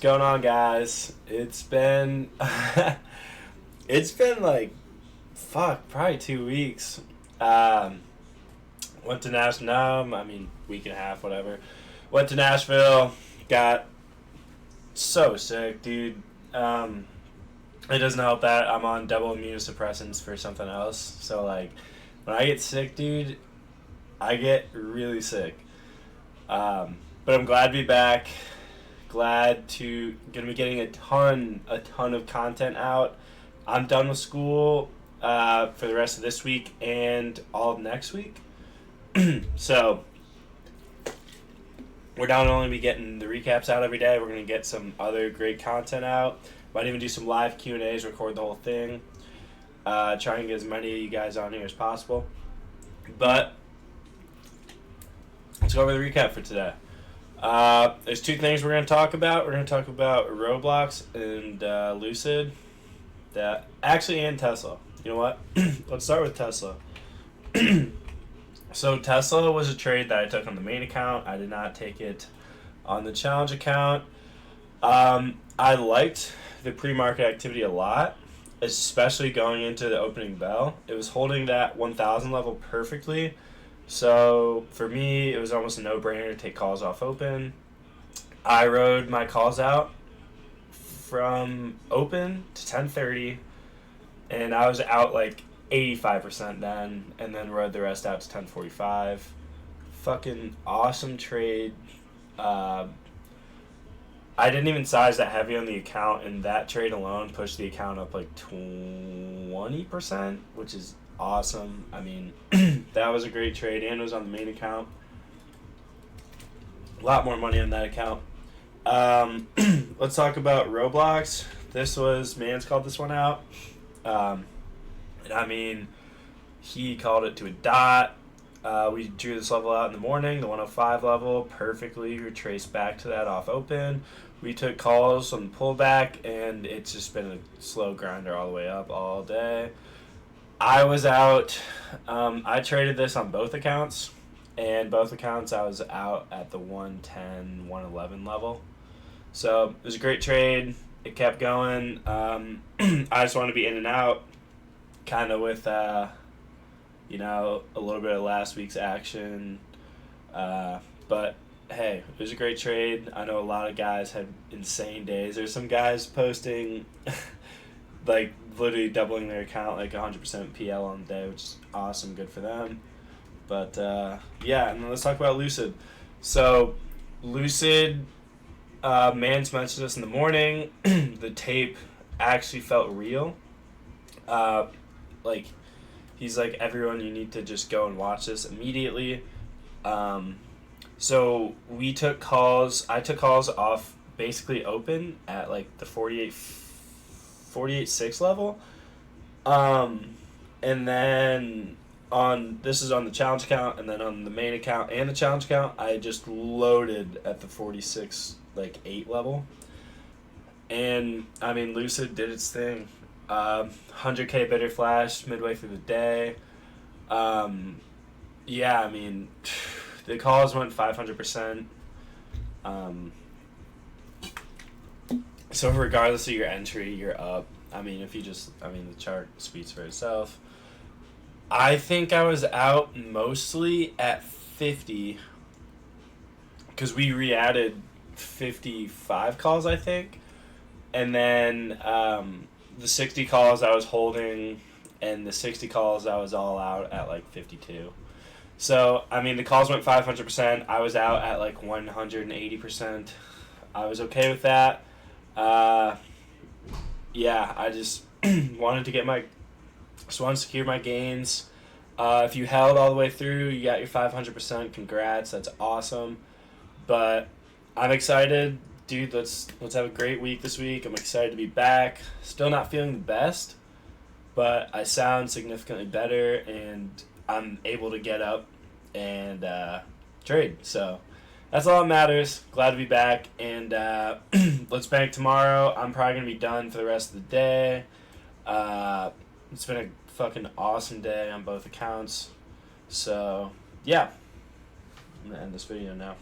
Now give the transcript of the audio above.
going on, guys? It's been it's been like probably 2 weeks. Um, went to Nashville. Week and a half, whatever. Went to Nashville. Got so sick, dude. It doesn't help that I'm on double immunosuppressants for something else. So like, when I get sick, dude, I get really sick. But I'm glad to be back. Glad to gonna be getting a ton of content out. I'm done with school for the rest of this week and all of next week. So we're not only be getting the recaps out every day, we're gonna get some other great content out. Might even do some live Q&As, record the whole thing. Try and get as many of you guys on here as possible. But let's go over the recap for today. There's two things we're going to talk about. We're going to talk about Roblox and Lucid. And Tesla. You know what? Let's start with Tesla. So Tesla was a trade that I took on the main account. I did not take it on the challenge account. I liked the pre-market activity a lot, especially going into the opening bell. It was holding that 1,000 level perfectly. So for me, it was almost a no-brainer to take calls off open. I rode my calls out from open to 10:30, and I was out like 85% then, and then rode the rest out to 10:45. Fucking awesome trade. I didn't even size that heavy on the account, and that trade alone pushed the account up like 20%, which is awesome. That was a great trade, and it was on the main account. A lot more money on that account. Let's talk about Roblox. Mans called this one out. He called it to a dot. We drew this level out in the morning, the 105 level, perfectly retraced back to that off open. We took calls on the pullback, and it's just been a slow grinder all the way up all day. I was out. I traded this on both accounts, and both accounts I was out at the 110, 111 level. So it was a great trade. It kept going. I just want to be in and out, kind of with a little bit of last week's action. But hey, it was a great trade. I know a lot of guys had insane days. There's some guys posting like literally doubling their account, like 100% PL on the day, which is awesome. Good for them. But and then let's talk about Lucid. So Lucid, Mans mentioned this in the morning. The tape actually felt real. He's like, everyone, you need to just go and watch this immediately. So we took calls. I took calls off basically open at like the 48.6 level. And then this is on the challenge account, and then on the main account and the challenge account, I just loaded at the 46.8 level. And Lucid did its thing. 100K bidder flash midway through the day. The calls went 500%. So regardless of your entry, you're up. The chart speaks for itself. I think I was out mostly at 50 because we re-added 55 calls, I think. And then the 60 calls I was holding, and the 60 calls I was all out at like 52. So, the calls went 500%. I was out at like 180%. I was okay with that. I just wanted to secure my gains. If you held all the way through, you got your 500%. Congrats, that's awesome. But I'm excited. Dude, let's have a great week this week. I'm excited to be back. Still not feeling the best, but I sound significantly better, and I'm able to get up and trade. So that's all that matters. Glad to be back, and let's bank tomorrow. I'm probably going to be done for the rest of the day. It's been a fucking awesome day on both accounts. So, yeah. I'm going to end this video now.